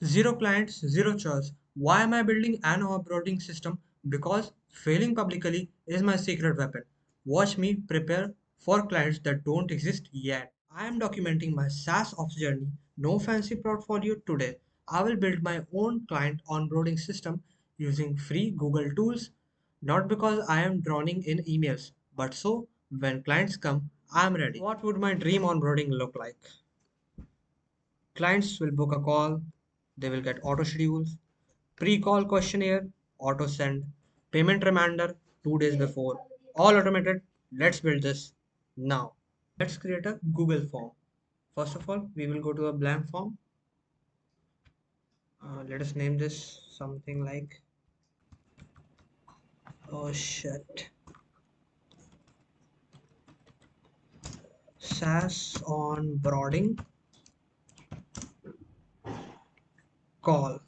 Zero clients, zero choice. Why am I building an onboarding system? Because failing publicly is my secret weapon. Watch me prepare for clients that don't exist yet. I am documenting my SaaS ops journey. No fancy portfolio today. I will build my own client onboarding system using free Google tools. Not because I am drowning in emails, but so when clients come, I am ready. What would my dream onboarding look like? Clients will book a call, they will get auto schedules, pre-call questionnaire, auto send, payment reminder 2 days before, all automated. Let's build this now. Let's create a Google form. First of all, we will go to a blank form. Let us name this something like, oh shit, SaaS onboarding call.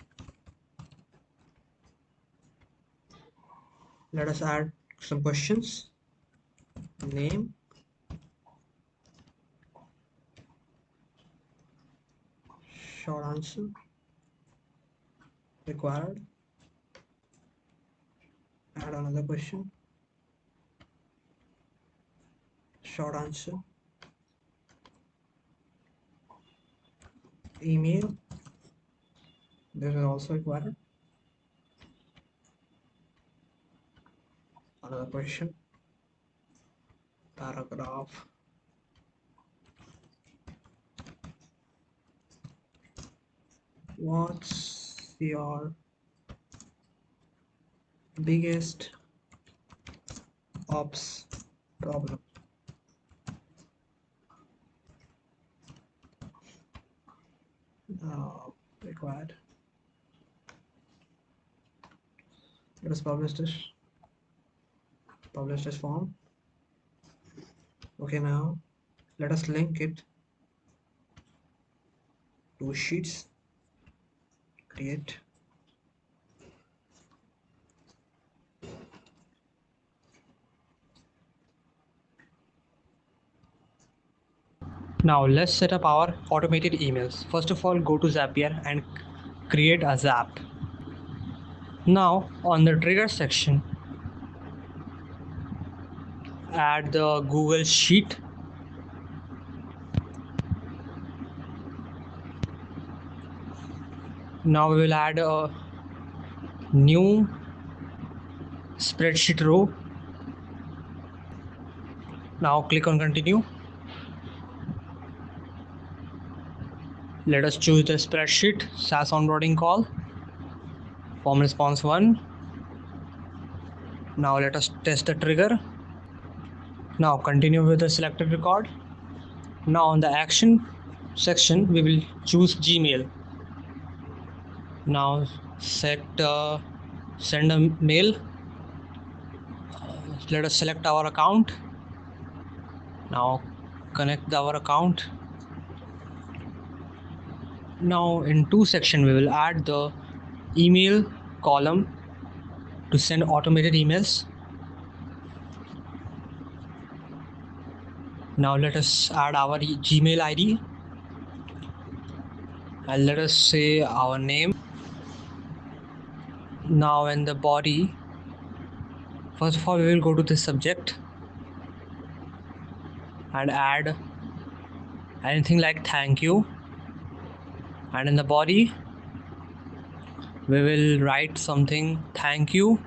Let us add some questions. Name, short answer, required. Add another question, short answer, email. This is also required. Another question, paragraph. What's your biggest ops problem? Required. Let us publish this form. Okay, now let us link it to sheets. Create. Now let's set up our automated emails. First of all, go to Zapier and create a Zap. Now on the trigger section, add the Google Sheet. Now we will add a new spreadsheet row. Now click on continue. Let us choose the spreadsheet, SaaS onboarding call, form response 1. Now let us test the trigger. Now continue with the selected record. Now on the action section, we will choose Gmail. Now send a mail. Let us select our account. Now connect our account. Now in two section, we will add the email column to send automated emails. Now let us add our Gmail ID and let us say our name. Now in the body, first of all, we will go to the subject and add anything like thank you, and in the body we will write something, thank you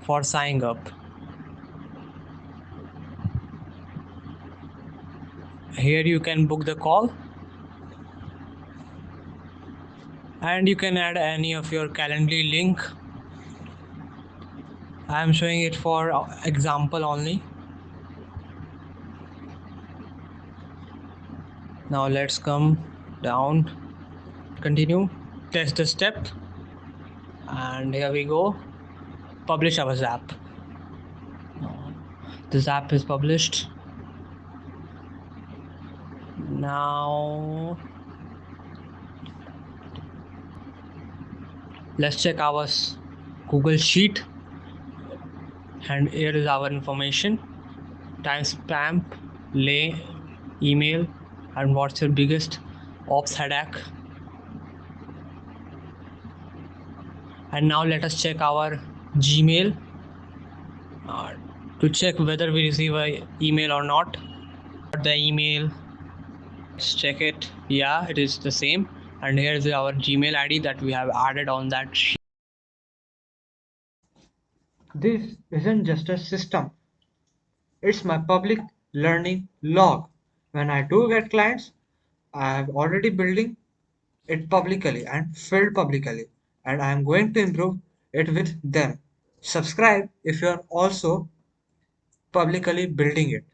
for signing up. Here you can book the call and you can add any of your Calendly link. I am showing it for example only. Now let's come down, continue, test the step, and here we go, publish our Zap. The Zap is published. Now let's check our Google Sheet, and here is our information, timestamp, email, and what's your biggest ops headache. And now let us check our Gmail uh, to check whether we receive a email or not. The email, let's check it. Yeah, it is the same. And here's our Gmail ID that we have added on that sheet. This isn't just a system, it's my public learning log. When I do get clients, I have already building it publicly and filled publicly, and I am going to improve it with them. Subscribe if you are also publicly building it.